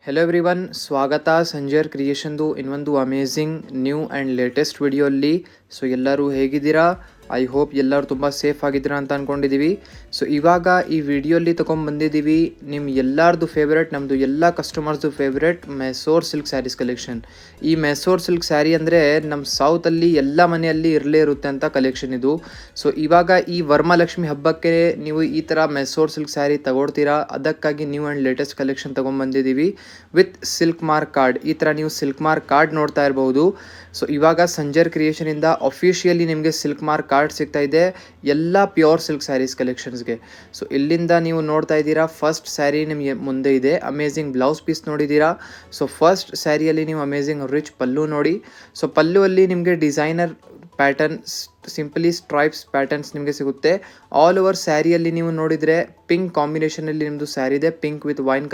Hello everyone, ಸ್ವಾಗತ ಸಂಜಯರ್ ಕ್ರಿಯೇಷನ್ದು ಇನ್ನೊಂದು ಅಮೇಝಿಂಗ್ ನ್ಯೂ ಆ್ಯಂಡ್ ಲೇಟೆಸ್ಟ್ ವಿಡಿಯೋಲ್ಲಿ. ಸೊ ಎಲ್ಲರೂ ಹೇಗಿದ್ದೀರಾ? ಐ ಹೋಪ್ ಎಲ್ಲರೂ ತುಂಬ ಸೇಫ್ ಆಗಿದ್ದೀರಾ ಅಂತ ಅಂದ್ಕೊಂಡಿದ್ದೀವಿ. ಸೊ ಇವಾಗ ಈ ವಿಡಿಯೋಲ್ಲಿ ತೊಗೊಂಬಂದಿದ್ದೀವಿ ನಿಮ್ಮ ಎಲ್ಲರದು ಫೇವ್ರೆಟ್, ನಮ್ಮದು ಎಲ್ಲ ಕಸ್ಟಮರ್ಸ್ದು favourite Mysore silk saris collection. ಈ ಮೆಸೋರ್ ಸಿಲ್ಕ್ ಸ್ಯಾರಿ ಅಂದರೆ ನಮ್ಮ ಸೌತಲ್ಲಿ ಎಲ್ಲ ಮನೆಯಲ್ಲಿ ಇರಲೇ ಇರುತ್ತೆ ಅಂತ ಕಲೆಕ್ಷನ್ ಇದು. ಸೊ ಇವಾಗ ಈ ವರಮಹಾಲಕ್ಷ್ಮಿ ಹಬ್ಬಕ್ಕೆ ನೀವು ಈ ಥರ ಮೆಸೋರ್ ಸಿಲ್ಕ್ ಸ್ಯಾರಿ ತಗೊಳ್ತೀರಾ, ಅದಕ್ಕಾಗಿ ನ್ಯೂ ಆ್ಯಂಡ್ ಲೇಟೆಸ್ಟ್ ಕಲೆಕ್ಷನ್ ತೊಗೊಂಬಂದಿದ್ದೀವಿ ವಿತ್ ಸಿಲ್ಕ್ ಮಾರ್ಕ್ ಕಾರ್ಡ್. ಈ ಥರ ನೀವು ಸಿಲ್ಕ್ ಮಾರ್ಕ್ ಕಾರ್ಡ್ ನೋಡ್ತಾ ಇರಬಹುದು. ಸೊ ಇವಾಗ ಸಂಜರ್ ಕ್ರಿಯೇಷನಿಂದ ಅಫಿಷಿಯಲಿ ನಿಮಗೆ ಸಿಲ್ಕ್ ಮಾರ್ಕ್ ಕಾರ್ಡ್ ಸಿಗ್ತಾ ಇದೆ ಎಲ್ಲ ಪ್ಯೂರ್ ಸಿಲ್ಕ್ ಸ್ಯಾರೀಸ್ ಕಲೆಕ್ಷನ್ಸ್ಗೆ. ಸೊ ಇಲ್ಲಿಂದ ನೀವು ನೋಡ್ತಾ ಇದ್ದೀರಾ, ಫಸ್ಟ್ ಸ್ಯಾರಿ ನಿಮಗೆ ಮುಂದೆ ಇದೆ, ಅಮೇಝಿಂಗ್ ಬ್ಲೌಸ್ ಪೀಸ್ ನೋಡಿದ್ದೀರಾ. ಸೊ ಫಸ್ಟ್ ಸ್ಯಾರಿಯಲ್ಲಿ ನೀವು ಅಮೇಝಿಂಗ್ ರಿಚ್ ಪಲ್ಲು ನೋಡಿ. ಸೊ ಪಲ್ಲುವಲ್ಲಿ ನಿಮಗೆ designer pattern, simply stripes patterns ನಿಮಗೆ ಸಿಗುತ್ತೆ. ಆಲ್ ಓವರ್ ಸ್ಯಾರಿಯಲ್ಲಿ ನೀವು ನೋಡಿದರೆ ಪಿಂಕ್ ಕಾಂಬಿನೇಷನಲ್ಲಿ ನಿಮ್ಮದು ಸ್ಯಾರಿ ಇದೆ, pink with wine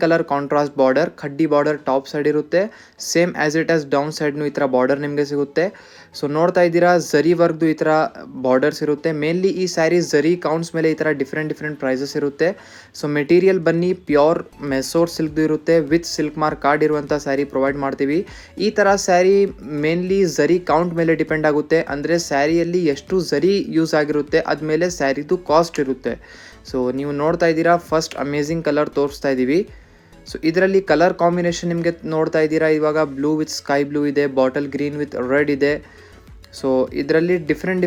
colour contrast border, ಖಡ್ಡಿ ಬಾರ್ಡರ್ ಟಾಪ್ ಸೈಡ್ ಇರುತ್ತೆ, same as it as down ಸೈಡ್ನು ಈ ಥರ ಬಾರ್ಡರ್ ನಿಮಗೆ ಸಿಗುತ್ತೆ. ಸೊ ನೋಡ್ತಾ ಇದ್ದೀರಾ, ಝರಿ ವರ್ಕ್ದು ಈ ಥರ ಬಾರ್ಡರ್ಸ್ ಇರುತ್ತೆ. ಮೇನ್ಲಿ ಈ ಸ್ಯಾರಿ ಝರಿ ಕೌಂಟ್ಸ್ ಮೇಲೆ ಈ ಥರ ಡಿಫ್ರೆಂಟ್ ಪ್ರೈಸಸ್ ಇರುತ್ತೆ. ಸೊ ಮೆಟೀರಿಯಲ್ ಬನ್ನಿ ಪ್ಯೂರ್ ಮೆಸೋರ್ ಸಿಲ್ಕ್ದು ಇರುತ್ತೆ, ವಿತ್ ಸಿಲ್ಕ್ ಮಾರ್ಕ್ ಕಾರ್ಡ್ ಇರುವಂಥ ಸ್ಯಾರಿ ಪ್ರೊವೈಡ್ ಮಾಡ್ತೀವಿ. ಈ ಥರ ಸ್ಯಾರಿ ಮೇನ್ಲಿ ಝರಿ ಕೌಂಟ್ ಮೇಲೆ ಡಿಪೆಂಡ್ ಆಗುತ್ತೆ, ಅಂದರೆ ಸ್ಯಾರಿಯಲ್ಲಿ ಎಷ್ಟು ಝರಿ ಯೂಸ್ ಆಗಿರುತ್ತೆ ಅದ್ಮೇಲೆ ಸ್ಯಾರಿದು ಕಾಸ್ಟ್ ಇರುತ್ತೆ. ಸೊ ನೀವು ನೋಡ್ತಾ ಇದ್ದೀರಾ, ಫಸ್ಟ್ ಅಮೇಝಿಂಗ್ ಕಲರ್ ತೋರಿಸ್ತಾ ಇದ್ದೀವಿ. ಸೊ ಇದರಲ್ಲಿ ಕಲರ್ ಕಾಂಬಿನೇಷನ್ ನಿಮಗೆ ನೋಡ್ತಾ ಇದ್ದೀರಾ, ಇವಾಗ ಬ್ಲೂ ವಿತ್ ಸ್ಕೈ ಬ್ಲೂ ಇದೆ, ಬಾಟಲ್ ಗ್ರೀನ್ ವಿತ್ ರೆಡ್ ಇದೆ. ಸೊ ಇದರಲ್ಲಿ ಡಿಫ್ರೆಂಟ್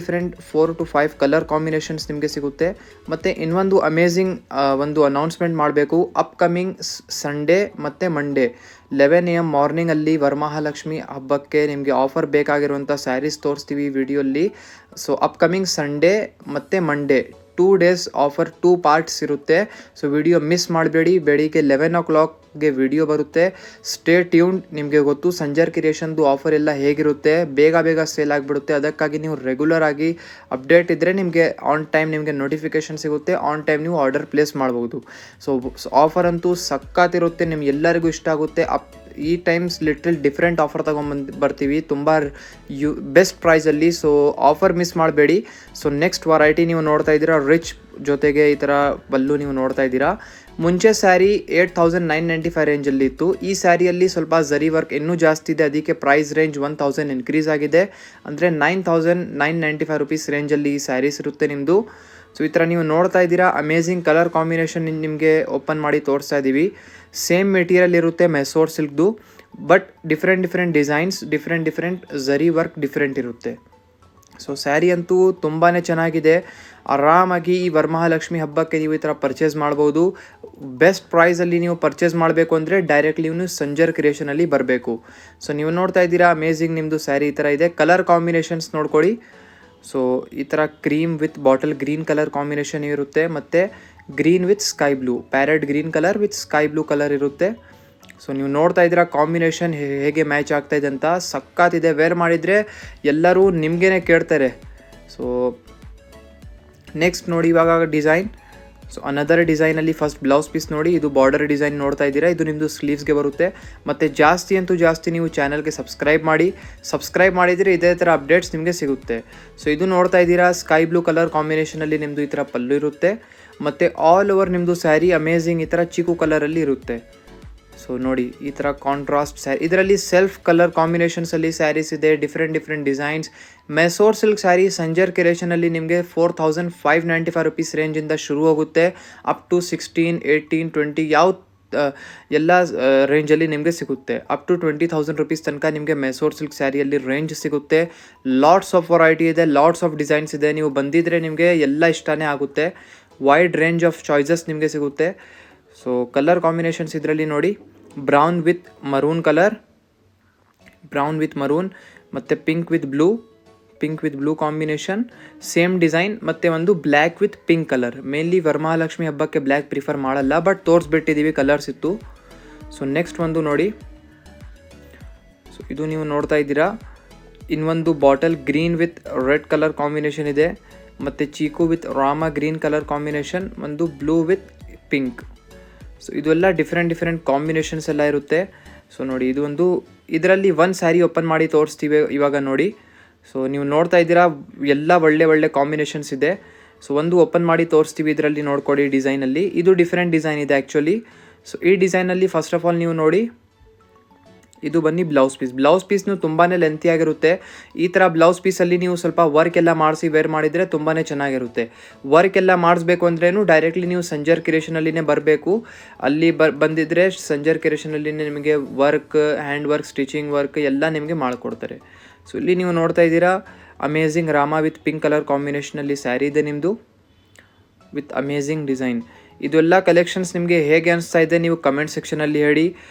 4 to 5 ಕಲರ್ ಕಾಂಬಿನೇಷನ್ಸ್ ನಿಮಗೆ ಸಿಗುತ್ತೆ. ಮತ್ತು ಇನ್ನೊಂದು ಅಮೇಝಿಂಗ್ ಒಂದು ಅನೌನ್ಸ್ಮೆಂಟ್ ಮಾಡಬೇಕು. ಅಪ್ಕಮಿಂಗ್ ಸಂಡೇ ಮತ್ತು ಮಂಡೇ 11 AM ಮಾರ್ನಿಂಗಲ್ಲಿ ವರಮಹಾಲಕ್ಷ್ಮಿ ಹಬ್ಬಕ್ಕೆ ನಿಮಗೆ ಆಫರ್ ಬೇಕಾಗಿರುವಂಥ ಸ್ಯಾರೀಸ್ ತೋರಿಸ್ತೀವಿ ವಿಡಿಯೋಲ್ಲಿ. ಸೊ ಅಪ್ಕಮಿಂಗ್ ಸಂಡೇ ಮತ್ತು ಮಂಡೇ 2 days ಆಫರ್ 2 parts ಇರುತ್ತೆ. ಸೊ ವಿಡಿಯೋ ಮಿಸ್ ಮಾಡಬೇಡಿ, ಬೆಳಿಗ್ಗೆ 11 o'clockಗೆ ವಿಡಿಯೋ ಬರುತ್ತೆ. Stay tuned. ನಿಮಗೆ ಗೊತ್ತು ಸಂಜರ್ ಕ್ರಿಯೇಷನ್ದು ಆಫರ್ ಎಲ್ಲ ಹೇಗಿರುತ್ತೆ, ಬೇಗ ಸೇಲ್ ಆಗಿಬಿಡುತ್ತೆ. ಅದಕ್ಕಾಗಿ ನೀವು ರೆಗ್ಯುಲರ್ ಆಗಿ ಅಪ್ಡೇಟ್ ಇದ್ದರೆ ನಿಮಗೆ ಆನ್ ಟೈಮ್ ನಿಮಗೆ ನೋಟಿಫಿಕೇಷನ್ ಸಿಗುತ್ತೆ, ಆನ್ ಟೈಮ್ ನೀವು ಆರ್ಡರ್ ಪ್ಲೇಸ್ ಮಾಡ್ಬೋದು. ಸೊ ಆಫರ್ ಅಂತೂ ಸಕ್ಕತ್ತಿರುತ್ತೆ, ನಿಮ್ಗೆ ಎಲ್ಲರಿಗೂ ಇಷ್ಟ ಆಗುತ್ತೆ. ಈ ಟೈಮ್ಸ್ ಲಿಟ್ರಲ್ ಡಿಫ್ರೆಂಟ್ ಆಫರ್ ಬರ್ತೀವಿ ತುಂಬ ಬೆಸ್ಟ್ ಪ್ರೈಸಲ್ಲಿ. ಸೊ ಆಫರ್ ಮಿಸ್ ಮಾಡಬೇಡಿ. ಸೊ ನೆಕ್ಸ್ಟ್ ವೆರೈಟಿ ನೀವು ನೋಡ್ತಾ ಇದ್ದೀರಾ, ರಿಚ್ ಜೊತೆಗೆ ಈ ಥರ ಬಲ್ಲು ನೀವು ನೋಡ್ತಾ ಇದ್ದೀರಾ. ಮುಂಚೆ ಸ್ಯಾರಿ 8,995 ರೇಂಜಲ್ಲಿ ಇತ್ತು. ಈ ಸ್ಯಾರಿಯಲ್ಲಿ ಸ್ವಲ್ಪ ಝರಿ ವರ್ಕ್ ಇನ್ನೂ ಜಾಸ್ತಿ ಇದೆ, ಅದಕ್ಕೆ ಪ್ರೈಸ್ ರೇಂಜ್ 1,000 ಇನ್ಕ್ರೀಸ್ ಆಗಿದೆ. ಅಂದರೆ 9,995 rupees ರೇಂಜಲ್ಲಿ ಈ ಸ್ಯಾರೀಸ್ ಇರುತ್ತೆ ನಿಮ್ಮದು. ಸೊ ಈ ಥರ ನೀವು ನೋಡ್ತಾ ಇದ್ದೀರಾ, ಅಮೇಝಿಂಗ್ ಕಲರ್ ಕಾಂಬಿನೇಷನ್ ನಿಮಗೆ ಓಪನ್ ಮಾಡಿ ತೋರಿಸ್ತಾ ಇದ್ದೀವಿ. ಸೇಮ್ ಮೆಟೀರಿಯಲ್ ಇರುತ್ತೆ ಮೆಸೋರ್ ಸಿಲ್ಕ್ದು, but different designs, different zari work different ಇರುತ್ತೆ. ಸೊ ಸ್ಯಾರಿ ಅಂತೂ ತುಂಬಾ ಚೆನ್ನಾಗಿದೆ. ಆರಾಮಾಗಿ ಈ ವರಮಹಾಲಕ್ಷ್ಮಿ ಹಬ್ಬಕ್ಕೆ ನೀವು ಈ ಥರ ಪರ್ಚೇಸ್ ಮಾಡ್ಬೋದು. ಬೆಸ್ಟ್ ಪ್ರೈಸಲ್ಲಿ ನೀವು ಪರ್ಚೇಸ್ ಮಾಡಬೇಕು ಅಂದರೆ ಡೈರೆಕ್ಟ್ಲಿ ನೀವು ಸಂಜರ್ ಕ್ರಿಯೇಷನಲ್ಲಿ ಬರಬೇಕು. ಸೊ ನೀವು ನೋಡ್ತಾ ಇದ್ದೀರಾ, ಅಮೇಝಿಂಗ್ ನಿಮ್ಮದು ಸ್ಯಾರಿ ಈ ಥರ ಇದೆ. ಕಲರ್ ಕಾಂಬಿನೇಷನ್ಸ್ ನೋಡ್ಕೊಳ್ಳಿ. ಸೊ ಈ ಥರ cream with bottle green colour combination ಇರುತ್ತೆ, ಮತ್ತು green with sky blue, parrot green colour with sky blue colour ಇರುತ್ತೆ. ಸೊ ನೀವು ನೋಡ್ತಾ ಇದ್ದೀರಾ ಕಾಂಬಿನೇಷನ್ ಹೇಗೆ ಮ್ಯಾಚ್ ಆಗ್ತಾಯಿದೆ ಅಂತ, ಸಕ್ಕತ್ತಿದೆ. ವೇರ್ ಮಾಡಿದರೆ ಎಲ್ಲರೂ ನಿಮಗೇನೆ ಕೇಳ್ತಾರೆ. ಸೊ ನೆಕ್ಸ್ಟ್ ನೋಡಿ ಇವಾಗ ಡಿಸೈನ್. ಸೊ ಅನದರ್ ಡಿಸೈನಲ್ಲಿ ಫಸ್ಟ್ ಬ್ಲೌಸ್ ಪೀಸ್ ನೋಡಿ, ಇದು ಬಾರ್ಡರ್ ಡಿಸೈನ್ ನೋಡ್ತಾ ಇದ್ದೀರಾ, ಇದು ನಿಮ್ಮದು ಸ್ಲೀವ್ಸ್ಗೆ ಬರುತ್ತೆ. ಮತ್ತು ಜಾಸ್ತಿ ನೀವು ಚಾನಲ್ಗೆ ಸಬ್ಸ್ಕ್ರೈಬ್ ಮಾಡಿದರೆ ಇದೇ ಥರ ಅಪ್ಡೇಟ್ಸ್ ನಿಮಗೆ ಸಿಗುತ್ತೆ. ಸೊ ಇದು ನೋಡ್ತಾ ಇದ್ದೀರಾ, ಸ್ಕೈ ಬ್ಲೂ ಕಲರ್ ಕಾಂಬಿನೇಷನಲ್ಲಿ ನಿಮ್ಮದು ಈ ಥರ ಪಲ್ಲು ಇರುತ್ತೆ. ಮತ್ತು ಆಲ್ ಓವರ್ ನಿಮ್ಮದು ಸ್ಯಾರಿ ಅಮೇಝಿಂಗ್ ಈ ಥರ ಚೀಕು ಕಲರಲ್ಲಿ ಇರುತ್ತೆ. ಸೊ ನೋಡಿ ಈ ಥರ ಕಾಂಟ್ರಾಸ್ಟ್ ಸ್ಯಾರಿ, ಇದರಲ್ಲಿ ಸೆಲ್ಫ್ ಕಲರ್ ಕಾಂಬಿನೇಷನ್ಸಲ್ಲಿ ಸ್ಯಾರೀಸ್ ಇದೆ, different designs. Mysore silk sari Sanjar ಕ್ರಿಯೇಷನಲ್ಲಿ ನಿಮಗೆ 4,595 rupees ರೇಂಜಿಂದ ಶುರು ಹೋಗುತ್ತೆ, ಅಪ್ ಟು 16, 18, 20 ಎಲ್ಲ ರೇಂಜಲ್ಲಿ ನಿಮಗೆ ಸಿಗುತ್ತೆ. ಅಪ್ ಟು 20,000 rupees ತನಕ ನಿಮಗೆ ಮೆಸೋರ್ ಸಿಲ್ಕ್ ಸ್ಯಾರಿಯಲ್ಲಿ ರೇಂಜ್ ಸಿಗುತ್ತೆ. ಲಾಟ್ಸ್ ಆಫ್ ವೆರೈಟಿ ಇದೆ, ಲಾಟ್ಸ್ ಆಫ್ ಡಿಸೈನ್ಸ್ ಇದೆ. ನೀವು ಬಂದಿದ್ದರೆ ನಿಮಗೆ ಎಲ್ಲ ಇಷ್ಟನೇ ಆಗುತ್ತೆ. ವೈಡ್ ರೇಂಜ್ ಆಫ್ ಚಾಯ್ಸಸ್ ನಿಮಗೆ ಸಿಗುತ್ತೆ. ಸೊ ಕಲರ್ ಕಾಂಬಿನೇಷನ್ಸ್ ಇದರಲ್ಲಿ ನೋಡಿ, ಬ್ರೌನ್ ವಿತ್ ಮರೂನ್, ಮತ್ತು pink with blue combination, same design. ಮತ್ತು ಒಂದು black with pink colour. Mainly Varamahalakshmi ಹಬ್ಬಕ್ಕೆ ಬ್ಲ್ಯಾಕ್ ಪ್ರಿಫರ್ ಮಾಡಲ್ಲ, ಬಟ್ ತೋರಿಸ್ಬಿಟ್ಟಿದ್ದೀವಿ, ಕಲರ್ಸ್ ಇತ್ತು. ಸೊ ನೆಕ್ಸ್ಟ್ ಒಂದು ನೋಡಿ. ಸೊ ಇದು ನೀವು ನೋಡ್ತಾ ಇದ್ದೀರಾ, ಇನ್ನೊಂದು bottle green with red colour combination ಇದೆ, ಮತ್ತು chikoo with Rama green colour combination, ಒಂದು ಬ್ಲೂ ವಿತ್ ಪಿಂಕ್. ಸೊ ಇದೆಲ್ಲ ಡಿಫ್ರೆಂಟ್ ಕಾಂಬಿನೇಷನ್ಸ್ ಎಲ್ಲ ಇರುತ್ತೆ. ಸೊ ನೋಡಿ ಇದರಲ್ಲಿ ಒಂದು ಸ್ಯಾರಿ ಓಪನ್ ಮಾಡಿ ತೋರಿಸ್ತೀವಿ ಇವಾಗ ನೋಡಿ. ಸೊ ನೀವು ನೋಡ್ತಾ ಇದ್ದೀರಾ, ಎಲ್ಲ ಒಳ್ಳೆ ಕಾಂಬಿನೇಷನ್ಸ್ ಇದೆ. ಸೊ ಒಂದು ಓಪನ್ ಮಾಡಿ ತೋರಿಸ್ತೀವಿ, ಇದರಲ್ಲಿ ನೋಡ್ಕೊಡಿ ಡಿಸೈನಲ್ಲಿ. ಇದು ಡಿಫ್ರೆಂಟ್ ಡಿಸೈನ್ ಇದೆ ಆ್ಯಕ್ಚುಲಿ. ಸೊ ಈ ಡಿಸೈನಲ್ಲಿ ಫಸ್ಟ್ ಆಫ್ ಆಲ್ ನೀವು ನೋಡಿ, ಇದು ಬನ್ನಿ ಬ್ಲೌಸ್ ಪೀಸ್ನು ತುಂಬಾ ಲೆಂತಿ ಆಗಿರುತ್ತೆ. ಈ ಥರ ಬ್ಲೌಸ್ ಪೀಸಲ್ಲಿ ನೀವು ಸ್ವಲ್ಪ ವರ್ಕ್ ಎಲ್ಲ ಮಾಡಿಸಿ ವೇರ್ ಮಾಡಿದರೆ ತುಂಬಾ ಚೆನ್ನಾಗಿರುತ್ತೆ. ವರ್ಕ್ ಎಲ್ಲ ಮಾಡಿಸ್ಬೇಕು ಅಂದ್ರೇನು ಡೈರೆಕ್ಟ್ಲಿ ನೀವು ಸಂಜರ್ ಕ್ರಿಯೇಷನಲ್ಲಿನೇ ಬರಬೇಕು. ಅಲ್ಲಿ ಬಂದಿದ್ದರೆ ಸಂಜರ್ ಕ್ರಿಯೇಷನಲ್ಲಿ ನಿಮಗೆ work, hand work, stitching work ಎಲ್ಲ ನಿಮಗೆ ಮಾಡಿಕೊಡ್ತಾರೆ. ಸೊ ಇಲ್ಲಿ ನೀವು ನೋಡ್ತಾ ಇದ್ದೀರಾ, ಅಮೇಝಿಂಗ್ ರಾಮ ವಿತ್ ಪಿಂಕ್ ಕಲರ್ ಕಾಂಬಿನೇಷನಲ್ಲಿ ಸ್ಯಾರಿ ಇದೆ ನಿಮ್ಮದು, ವಿತ್ ಅಮೇಝಿಂಗ್ ಡಿಸೈನ್. ಇದೆಲ್ಲ ಕಲೆಕ್ಷನ್ಸ್ ನಿಮಗೆ ಹೇಗೆ ಅನಿಸ್ತಾ ಇದೆ ನೀವು ಕಮೆಂಟ್ ಸೆಕ್ಷನಲ್ಲಿ ಹೇಳಿ.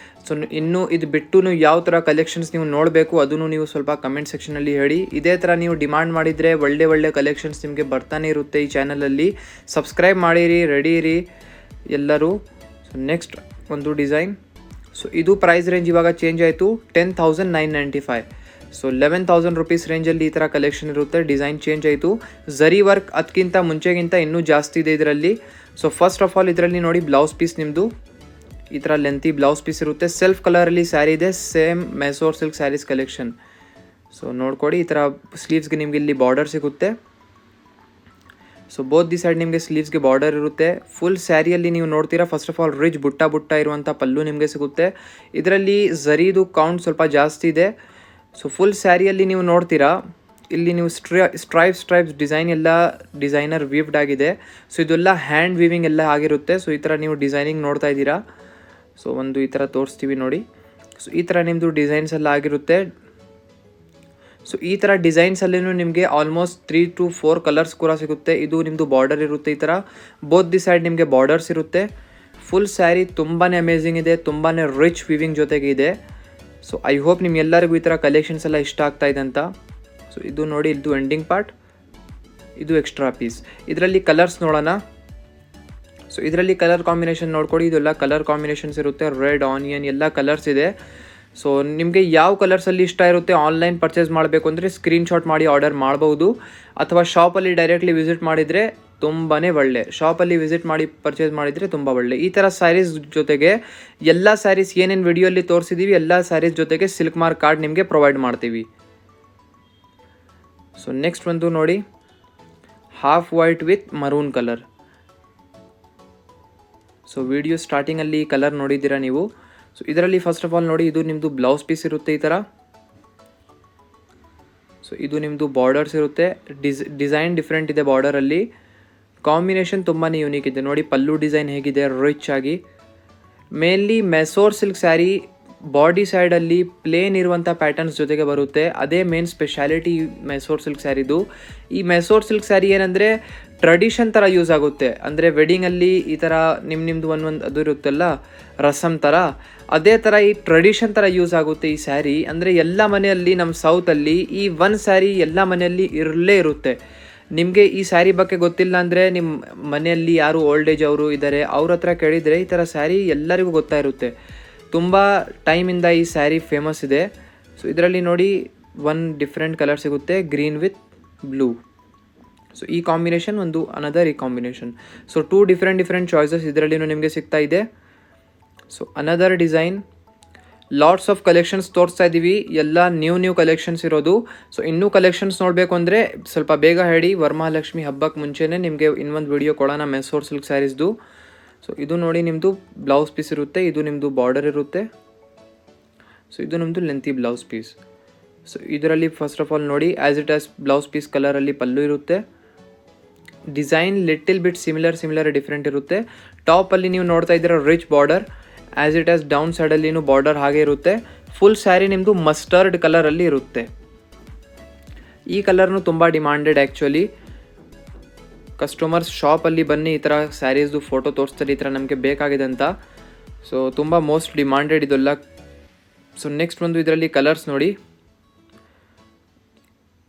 ಸೊ ಇನ್ನೂ ಇದು ಬಿಟ್ಟು ನೀವು ಯಾವ ಥರ ಕಲೆಕ್ಷನ್ಸ್ ನೀವು ನೋಡಬೇಕು ಅದನ್ನು ನೀವು ಸ್ವಲ್ಪ ಕಮೆಂಟ್ ಸೆಕ್ಷನಲ್ಲಿ ಹೇಳಿ. ಇದೇ ಥರ ನೀವು ಡಿಮಾಂಡ್ ಮಾಡಿದರೆ ಒಳ್ಳೆ ಕಲೆಕ್ಷನ್ಸ್ ನಿಮಗೆ ಬರ್ತಾನೆ ಇರುತ್ತೆ ಈ ಚಾನಲಲ್ಲಿ. ಸಬ್ಸ್ಕ್ರೈಬ್ ಮಾಡಿರಿ, ರೆಡಿ ಇರಿ ಎಲ್ಲರೂ. ಸೊ ನೆಕ್ಸ್ಟ್ ಒಂದು ಡಿಸೈನ್. ಸೊ ಇದು ಪ್ರೈಸ್ ರೇಂಜ್ ಇವಾಗ ಚೇಂಜ್ ಆಯಿತು, 10,995. ಸೊ 11,000 ರುಪೀಸ್ ರೇಂಜಲ್ಲಿ ಈ ಥರ ಕಲೆಕ್ಷನ್ ಇರುತ್ತೆ. ಡಿಸೈನ್ ಚೇಂಜ್ ಆಯಿತು. ಝರಿ ವರ್ಕ್ ಅದಕ್ಕಿಂತ ಮುಂಚೆಗಿಂತ ಇನ್ನೂ ಜಾಸ್ತಿ ಇದೆ ಇದರಲ್ಲಿ. ಸೊ ಫಸ್ಟ್ ಆಫ್ ಆಲ್ ಇದರಲ್ಲಿ ನೋಡಿ, ಬ್ಲೌಸ್ ಪೀಸ್ ನಿಮ್ಮದು ಈ ಥರ ಲೆಂತಿ ಬ್ಲೌಸ್ ಪೀಸ್ ಇರುತ್ತೆ. ಸೆಲ್ಫ್ ಕಲರಲ್ಲಿ ಸ್ಯಾರಿ ಇದೆ, same Mysore silk saris collection. So ನೋಡ್ಕೊಡಿ, ಈ ಥರ ಸ್ಲೀವ್ಸ್ಗೆ ನಿಮಗೆ ಇಲ್ಲಿ ಬಾರ್ಡರ್ ಸಿಗುತ್ತೆ. ಸೊ ಬೋತ್ ದಿ ಸೈಡ್ ನಿಮಗೆ ಸ್ಲೀವ್ಸ್ಗೆ ಬಾರ್ಡರ್ ಇರುತ್ತೆ. ಫುಲ್ ಸ್ಯಾರಿಯಲ್ಲಿ ನೀವು ನೋಡ್ತೀರಾ, ಫಸ್ಟ್ ಆಫ್ ಆಲ್ ರಿಚ್ ಬುಟ್ಟ ಇರುವಂಥ ಪಲ್ಲು ನಿಮಗೆ ಸಿಗುತ್ತೆ. ಇದರಲ್ಲಿ ಝರಿದು ಕೌಂಟ್ ಸ್ವಲ್ಪ ಜಾಸ್ತಿ ಇದೆ. ಸೊ ಫುಲ್ ಸ್ಯಾರಿಯಲ್ಲಿ ನೀವು ನೋಡ್ತೀರಾ, ಇಲ್ಲಿ ನೀವು ಸ್ಟ್ರೈಪ್ಸ್ ಡಿಸೈನ್ ಎಲ್ಲ ಡಿಸೈನರ್ ವೀವ್ಡ್ ಆಗಿದೆ. ಸೊ ಇದೆಲ್ಲ ಹ್ಯಾಂಡ್ ವೀವಿಂಗ್ ಎಲ್ಲ ಆಗಿರುತ್ತೆ. ಸೊ ಈ ಥರ ನೀವು ಡಿಸೈನಿಂಗ್ ನೋಡ್ತಾ ಇದ್ದೀರಾ. ಸೊ ಒಂದು ಈ ಥರ ತೋರಿಸ್ತೀವಿ ನೋಡಿ. ಸೊ ಈ ಥರ ನಿಮ್ಮದು ಡಿಸೈನ್ಸ್ ಎಲ್ಲ ಆಗಿರುತ್ತೆ. ಸೊ ಈ ಥರ ಡಿಸೈನ್ಸಲ್ಲೂ ನಿಮಗೆ ಆಲ್ಮೋಸ್ಟ್ 3 to 4 ಕಲರ್ಸ್ ಕೂಡ ಸಿಗುತ್ತೆ. ಇದು ನಿಮ್ಮದು ಬಾರ್ಡರ್ ಇರುತ್ತೆ. ಈ ಥರ ಬೋತ್ ದಿ ಸೈಡ್ ನಿಮಗೆ ಬಾರ್ಡರ್ಸ್ ಇರುತ್ತೆ. ಫುಲ್ ಸ್ಯಾರಿ ತುಂಬಾ ಅಮೇಝಿಂಗ್ ಇದೆ, ತುಂಬಾ ರಿಚ್ ವೀವಿಂಗ್ ಜೊತೆಗೆ ಇದೆ. ಸೊ ಐ ಹೋಪ್ ನಿಮ್ಗೆಲ್ಲರಿಗೂ ಈ ಥರ ಕಲೆಕ್ಷನ್ಸ್ ಎಲ್ಲ ಇಷ್ಟ ಆಗ್ತಾ ಇದೆ ಅಂತ. ಸೊ ಇದು ನೋಡಿ, ಇದು ಎಂಡಿಂಗ್ ಪಾರ್ಟ್, ಇದು ಎಕ್ಸ್ಟ್ರಾ ಪೀಸ್. ಇದರಲ್ಲಿ ಕಲರ್ಸ್ ನೋಡೋಣ. ಸೊ ಇದರಲ್ಲಿ ಕಲರ್ ಕಾಂಬಿನೇಷನ್ ನೋಡ್ಕೊಡಿ, ಇದೆಲ್ಲ ಕಲರ್ ಕಾಂಬಿನೇಷನ್ಸ್ ಇರುತ್ತೆ. ರೆಡ್, ಆನಿಯನ್ ಎಲ್ಲ ಕಲರ್ಸ್ ಇದೆ. ಸೊ ನಿಮಗೆ ಯಾವ ಕಲರ್ಸಲ್ಲಿ ಇಷ್ಟ ಇರುತ್ತೆ ಆನ್ಲೈನ್ ಪರ್ಚೇಸ್ ಮಾಡಬೇಕು ಅಂದರೆ ಸ್ಕ್ರೀನ್ಶಾಟ್ ಮಾಡಿ ಆರ್ಡರ್ ಮಾಡ್ಬೋದು. ಅಥವಾ ಶಾಪಲ್ಲಿ ಡೈರೆಕ್ಟ್ಲಿ ವಿಸಿಟ್ ಮಾಡಿದರೆ ತುಂಬಾ ಒಳ್ಳೆ. ಶಾಪಲ್ಲಿ ವಿಸಿಟ್ ಮಾಡಿ ಪರ್ಚೇಸ್ ಮಾಡಿದರೆ ತುಂಬ ಒಳ್ಳೆ. ಈ ಥರ ಸ್ಯಾರೀಸ್ ಜೊತೆಗೆ ಎಲ್ಲ ಸ್ಯಾರೀಸ್ ಏನೇನು ವಿಡಿಯೋಲ್ಲಿ ತೋರಿಸಿದ್ದೀವಿ ಎಲ್ಲ ಸ್ಯಾರೀಸ್ ಜೊತೆಗೆ ಸಿಲ್ಕ್ ಮಾರ್ಕ್ ಕಾರ್ಡ್ ನಿಮಗೆ ಪ್ರೊವೈಡ್ ಮಾಡ್ತೀವಿ. ಸೊ ನೆಕ್ಸ್ಟ್ ಒಂದು ನೋಡಿ, half white with maroon colour. So video ಸ್ಟಾರ್ಟಿಂಗಲ್ಲಿ ಕಲರ್ ನೋಡಿದ್ದೀರಾ ನೀವು. ಸೊ ಇದರಲ್ಲಿ ಫಸ್ಟ್ ಆಫ್ ಆಲ್ ನೋಡಿ, ಇದು ನಿಮ್ಮದು ಬ್ಲೌಸ್ ಪೀಸ್ ಇರುತ್ತೆ ಈ ಥರ. ಸೊ ಇದು ನಿಮ್ಮದು ಬಾರ್ಡರ್ಸ್ ಇರುತ್ತೆ. ಡಿಸೈನ್ ಡಿಫ್ರೆಂಟ್ ಇದೆ ಬಾರ್ಡರಲ್ಲಿ. ಕಾಂಬಿನೇಷನ್ ತುಂಬಾ ಯೂನಿಕ್ ಇದೆ ನೋಡಿ. ಪಲ್ಲು ಡಿಸೈನ್ ಹೇಗಿದೆ, ರಿಚ್ ಆಗಿ. Mainly Mysore silk sari body ಸೈಡಲ್ಲಿ ಪ್ಲೇನ್ ಇರುವಂಥ ಪ್ಯಾಟರ್ನ್ಸ್ ಜೊತೆಗೆ ಬರುತ್ತೆ. ಅದೇ ಮೇನ್ ಸ್ಪೆಷಾಲಿಟಿ ಮೈಸೂರ್ ಸಿಲ್ಕ್ ಸ್ಯಾರಿದು. ಈ ಮೈಸೂರ್ ಸಿಲ್ಕ್ ಸ್ಯಾರಿ ಏನಂದರೆ ಟ್ರೆಡಿಷನ್ ಥರ ಯೂಸ್ ಆಗುತ್ತೆ. ಅಂದರೆ ವೆಡ್ಡಿಂಗಲ್ಲಿ ಈ ಥರ ನಿಮ್ಮದು ಒಂದು ಅದು ಇರುತ್ತಲ್ಲ ರಸಮ್ ಥರ, ಅದೇ ಥರ ಈ ಟ್ರೆಡಿಷನ್ ಥರ ಯೂಸ್ ಆಗುತ್ತೆ ಈ ಸ್ಯಾರಿ. ಅಂದರೆ ಎಲ್ಲ ಮನೆಯಲ್ಲಿ ನಮ್ಮ ಸೌತಲ್ಲಿ ಈ ಒಂದು ಸ್ಯಾರಿ ಎಲ್ಲ ಮನೆಯಲ್ಲಿ ಇರಲೇ ಇರುತ್ತೆ. ನಿಮಗೆ ಈ ಸ್ಯಾರಿ ಬಗ್ಗೆ ಗೊತ್ತಿಲ್ಲ ಅಂದರೆ ನಿಮ್ಮ ಮನೆಯಲ್ಲಿ ಯಾರು ಓಲ್ಡ್ ಏಜ್ ಅವರು ಇದ್ದಾರೆ ಅವ್ರ ಹತ್ರ ಕೇಳಿದರೆ ಈ ಥರ ಸ್ಯಾರಿ ಎಲ್ಲರಿಗೂ ಗೊತ್ತಾಗಿರುತ್ತೆ. ತುಂಬ ಟೈಮಿಂದ ಈ ಸ್ಯಾರಿ ಫೇಮಸ್ ಇದೆ. ಸೊ ಇದರಲ್ಲಿ ನೋಡಿ, ಒಂದು ಡಿಫ್ರೆಂಟ್ ಕಲರ್ ಸಿಗುತ್ತೆ, ಗ್ರೀನ್ ವಿತ್ ಬ್ಲೂ. ಸೊ ಈ ಕಾಂಬಿನೇಷನ್ ಒಂದು ಅನದರ್ ಈ ಕಾಂಬಿನೇಷನ್. ಸೊ 2 ಡಿಫ್ರೆಂಟ್ ಚಾಯ್ಸಸ್ ಇದರಲ್ಲಿನೂ ನಿಮಗೆ ಸಿಗ್ತಾ ಇದೆ. So another design. Lots of collections ತೋರಿಸ್ತಾ ಇದ್ದೀವಿ, ಎಲ್ಲ ನ್ಯೂ ಕಲೆಕ್ಷನ್ಸ್ ಇರೋದು. ಸೊ ಇನ್ನೂ ಕಲೆಕ್ಷನ್ಸ್ ನೋಡಬೇಕು ಅಂದರೆ ಸ್ವಲ್ಪ ಬೇಗ ಹೇಳಿ, ವರಮಹಾಲಕ್ಷ್ಮಿ ಹಬ್ಬಕ್ಕೆ ಮುಂಚೆನೇ ನಿಮಗೆ ಇನ್ನೊಂದು ವಿಡಿಯೋ ಕೊಡೋಣ ಮೈಸೂರ್ ಸಿಲ್ಕ್ ಸ್ಯಾರೀಸ್ದು. ಸೊ ಇದು ನೋಡಿ, ನಿಮ್ಮದು ಬ್ಲೌಸ್ ಪೀಸ್ ಇರುತ್ತೆ, ಇದು ನಿಮ್ಮದು ಬಾರ್ಡರ್ ಇರುತ್ತೆ. ಸೊ ಇದು ನಿಮ್ಮದು ಲೆಂತಿ ಬ್ಲೌಸ್ ಪೀಸ್. ಸೊ ಇದರಲ್ಲಿ ಫಸ್ಟ್ ಆಫ್ ಆಲ್ ನೋಡಿ, as it as blouse piece ಕಲರಲ್ಲಿ ಪಲ್ಲು ಇರುತ್ತೆ. Design little bit similar different ಇರುತ್ತೆ. ಟಾಪಲ್ಲಿ ನೀವು ನೋಡ್ತಾ ಇದ್ದೀರ rich border, as it as down ಸೈಡಲ್ಲಿನೂ ಬಾರ್ಡರ್ ಹಾಗೆ ಇರುತ್ತೆ. ಫುಲ್ ಸ್ಯಾರಿ ನಿಮ್ಮದು ಮಸ್ಟರ್ಡ್ ಕಲರಲ್ಲಿ ಇರುತ್ತೆ. ಈ ಕಲರ್ನು ತುಂಬ ಡಿಮಾಂಡೆಡ್ ಆ್ಯಕ್ಚುಲಿ. ಕಸ್ಟಮರ್ಸ್ ಶಾಪಲ್ಲಿ ಬನ್ನಿ ಈ ಥರ ಸ್ಯಾರೀಸ್ದು ಫೋಟೋ ತೋರಿಸ್ತಾರೆ, ಈ ಥರ ನಮಗೆ ಬೇಕಾಗಿದೆ ಅಂತ. ಸೊ ತುಂಬ ಮೋಸ್ಟ್ ಡಿಮಾಂಡೆಡ್ ಇದೆಲ್ಲ. ಸೊ ನೆಕ್ಸ್ಟ್ ಒಂದು ಇದರಲ್ಲಿ ಕಲರ್ಸ್ ನೋಡಿ.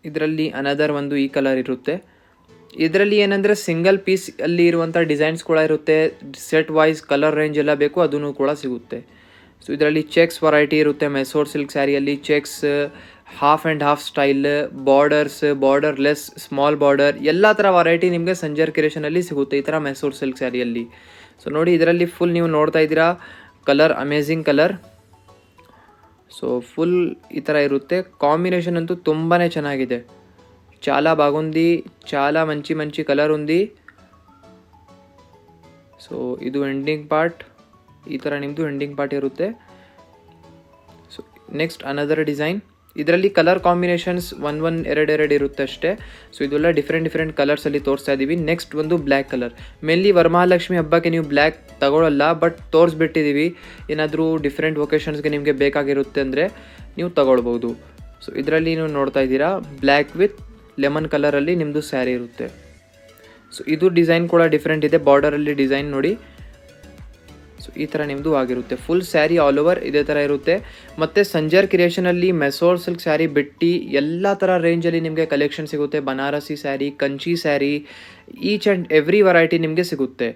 ಇದರಲ್ಲಿ ಅನದರ್ ಒಂದು ಈ ಕಲರ್ ಇರುತ್ತೆ. ಇದರಲ್ಲಿ ಏನಂದರೆ ಸಿಂಗಲ್ ಪೀಸ್ ಅಲ್ಲಿ ಇರುವಂಥ ಡಿಸೈನ್ಸ್ ಕೂಡ ಇರುತ್ತೆ. ಸೆಟ್ ವೈಸ್ ಕಲರ್ ರೇಂಜ್ ಎಲ್ಲ ಬೇಕು ಅದನ್ನು ಕೂಡ ಸಿಗುತ್ತೆ. ಸೊ ಇದರಲ್ಲಿ ಚೆಕ್ಸ್ ವೆರೈಟಿ ಇರುತ್ತೆ. ಮೈಸೂರ್ ಸಿಲ್ಕ್ ಸ್ಯಾರಿಯಲ್ಲಿ checks, half and half style, borders, borderless, small border ಎಲ್ಲ ಥರ ವೆರೈಟಿ ನಿಮಗೆ ಸಂಜರ್ ಕ್ರಿಯೇಷನಲ್ಲಿ ಸಿಗುತ್ತೆ ಈ ಥರ ಮೈಸೂರ್ ಸಿಲ್ಕ್ ಸ್ಯಾರಿಯಲ್ಲಿ. ಸೊ ನೋಡಿ, ಇದರಲ್ಲಿ ಫುಲ್ ನೀವು ನೋಡ್ತಾ ಇದ್ದೀರಾ colour, amazing colour. So full ಈ ಥರ ಇರುತ್ತೆ. కాంబినేషన్ ಅಂತೂ ತುಂಬಾ ಚೆನ್ನಾಗಿದೆ. చాలా బాగుంది, చాలా మంచి కలర్ ఉంది. సో ఇది ఎండింగ్ పార్ట్. ಈ ಥರ ನಿಮ್ಮದು ಎಂಡಿಂಗ್ ಪಾರ್ಟ್ ಇರುತ್ತೆ. So next another design. ಇದರಲ್ಲಿ ಕಲರ್ ಕಾಂಬಿನೇಷನ್ಸ್ ಎರಡು ಇರುತ್ತೆ ಅಷ್ಟೇ. ಸೊ ಇದೆಲ್ಲ ಡಿಫ್ರೆಂಟ್ ಕಲರ್ಸಲ್ಲಿ ತೋರಿಸ್ತಾ ಇದ್ದೀವಿ. ನೆಕ್ಸ್ಟ್ ಒಂದು ಬ್ಲ್ಯಾಕ್ ಕಲರ್. ಮೇನ್ಲಿ ವರಮಹಾಲಕ್ಷ್ಮಿ ಹಬ್ಬಕ್ಕೆ ನೀವು ಬ್ಲ್ಯಾಕ್ ತಗೊಳ್ಳಲ್ಲ, ಬಟ್ ತೋರಿಸ್ಬಿಟ್ಟಿದ್ದೀವಿ. ಏನಾದರೂ ಡಿಫ್ರೆಂಟ್ ಒಕೇಶನ್ಸ್ಗೆ ನಿಮಗೆ ಬೇಕಾಗಿರುತ್ತೆ ಅಂದರೆ ನೀವು ತಗೊಳ್ಬೋದು. ಸೊ ಇದರಲ್ಲಿ ನೀವು ನೋಡ್ತಾ ಇದ್ದೀರಾ ಬ್ಲ್ಯಾಕ್ ವಿತ್ ಲೆಮನ್ ಕಲರಲ್ಲಿ ನಿಮ್ಮದು ಸ್ಯಾರಿ ಇರುತ್ತೆ. ಸೊ ಇದು ಡಿಸೈನ್ ಕೂಡ ಡಿಫ್ರೆಂಟ್ ಇದೆ, ಬಾರ್ಡರಲ್ಲಿ ಡಿಸೈನ್ ನೋಡಿ. ಸೊ ಈ ಥರ ನಿಮ್ಮದು ಆಗಿರುತ್ತೆ. ಫುಲ್ ಸ್ಯಾರಿ ಆಲ್ ಓವರ್ ಇದೇ ಥರ ಇರುತ್ತೆ. ಮತ್ತು ಸಂಜರ್ ಕ್ರಿಯೇಷನಲ್ಲಿ ಮೆಸೋರ್ ಸಿಲ್ಕ್ ಸ್ಯಾರಿ ಬಿಟ್ಟು ಎಲ್ಲ ಥರ ರೇಂಜಲ್ಲಿ ನಿಮಗೆ ಕಲೆಕ್ಷನ್ ಸಿಗುತ್ತೆ. Banarasi sari, Kanchi sari, each and every variety ನಿಮಗೆ ಸಿಗುತ್ತೆ.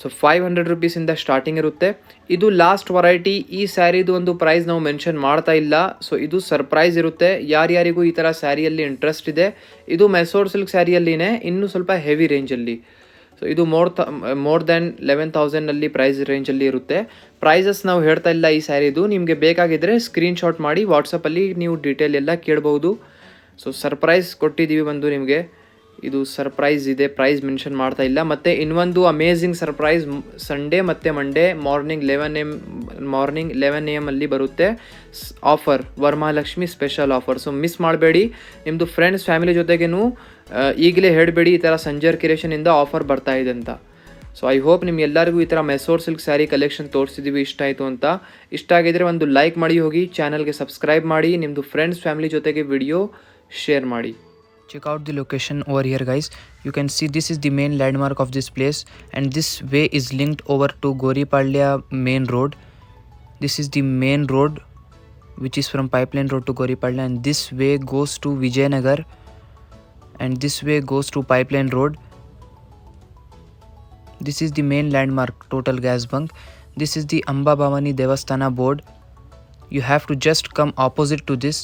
ಸೊ 500 ರುಪೀಸಿಂದ ಸ್ಟಾರ್ಟಿಂಗ್ ಇರುತ್ತೆ. ಇದು ಲಾಸ್ಟ್ ವೆರೈಟಿ. ಈ ಸ್ಯಾರಿದು ಒಂದು ಪ್ರೈಸ್ ನಾವು ಮೆನ್ಷನ್ ಮಾಡ್ತಾ ಇಲ್ಲ. ಸೊ ಇದು ಸರ್ಪ್ರೈಸ್ ಇರುತ್ತೆ. ಯಾರ್ಯಾರಿಗೂ ಈ ಥರ ಸ್ಯಾರಿಯಲ್ಲಿ ಇಂಟ್ರೆಸ್ಟ್ ಇದೆ, ಇದು ಮೆಸೋರ್ ಸಿಲ್ಕ್ ಸ್ಯಾರಿಯಲ್ಲಿನೇ ಇನ್ನೂ ಸ್ವಲ್ಪ ಹೆವಿ ರೇಂಜಲ್ಲಿ. ಸೊ ಇದು ಮೋರ್ ದ್ಯಾನ್ 11,000ನಲ್ಲಿ ಪ್ರೈಸ್ ರೇಂಜಲ್ಲಿ ಇರುತ್ತೆ. ಪ್ರೈಸಸ್ ನಾವು ಹೇಳ್ತಾ ಇಲ್ಲ ಈ ಸ್ಯಾರಿದು. ನಿಮಗೆ ಬೇಕಾಗಿದ್ದರೆ ಸ್ಕ್ರೀನ್ಶಾಟ್ ಮಾಡಿ ವಾಟ್ಸಪ್ಪಲ್ಲಿ ನೀವು ಡೀಟೇಲ್ ಎಲ್ಲ ಕೇಳ್ಬೋದು. ಸೊ ಸರ್ಪ್ರೈಸ್ ಕೊಟ್ಟಿದ್ದೀವಿ ಒಂದು ನಿಮಗೆ. ಇದು ಸರ್ಪ್ರೈಸ್ ಇದೆ, ಪ್ರೈಸ್ ಮೆನ್ಷನ್ ಮಾಡ್ತಾ ಇಲ್ಲ. ಮತ್ತು ಇನ್ನೊಂದು ಅಮೇಝಿಂಗ್ ಸರ್ಪ್ರೈಸ್ ಸಂಡೇ ಮತ್ತು ಮಂಡೇ ಮಾರ್ನಿಂಗ್ 11 AM ಅಲ್ಲಿ ಬರುತ್ತೆ offer, Varamahalakshmi special offer. So miss ಮಾಡಬೇಡಿ. ನಿಮ್ಮದು ಫ್ರೆಂಡ್ಸ್ ಫ್ಯಾಮಿಲಿ ಜೊತೆಗೇನು ಈಗಲೇ ಹೇಳಬೇಡಿ ಈ ಥರ ಸಂಜರ್ ಕ್ರಿಯೇಷನಿಂದ ಆಫರ್ ಬರ್ತಾ ಇದೆ ಅಂತ. ಸೊ ಐ ಹೋಪ್ ನಿಮ್ಗೆಲ್ಲರಿಗೂ ಈ ಥರ ಮೆಸೋರ್ ಸಿಲ್ಕ್ ಸ್ಯಾರಿ ಕಲೆಕ್ಷನ್ ತೋರಿಸಿದ್ದೀವಿ, ಇಷ್ಟ ಆಯಿತು ಅಂತ. ಇಷ್ಟ ಆಗಿದ್ರೆ ಒಂದು ಲೈಕ್ ಮಾಡಿ ಹೋಗಿ, ಚಾನಲ್ಗೆ ಸಬ್ಸ್ಕ್ರೈಬ್ ಮಾಡಿ, ನಿಮ್ಮದು ಫ್ರೆಂಡ್ಸ್ ಫ್ಯಾಮಿಲಿ ಜೊತೆಗೆ ವಿಡಿಯೋ ಶೇರ್ ಮಾಡಿ. Check out the location over here guys. You can see this is the main landmark of this place, and this way is linked over to Goripalya main road. This is the main road which is from Pipeline Road to Goripalya, and this way goes to Vijayanagar, and this way goes to Pipeline Road. This is the main landmark, total gas bunk. This is the Amba Bhavani Devasthana board. You have to just come opposite to this.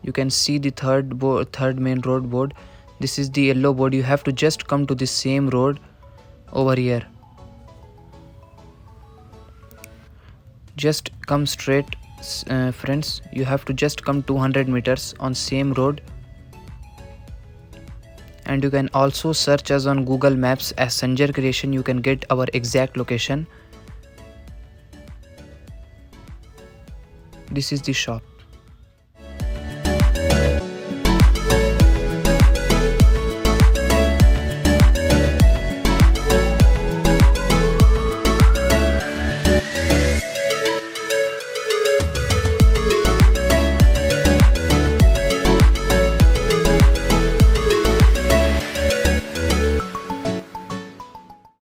You can see the third main road board. This is the yellow board. You have to just come to the same road over here. Just come straight, friends. You have to just come 200 meters on same road. And you can also search us on Google Maps as Sanjar Creation. You can get our exact location. This is the shop.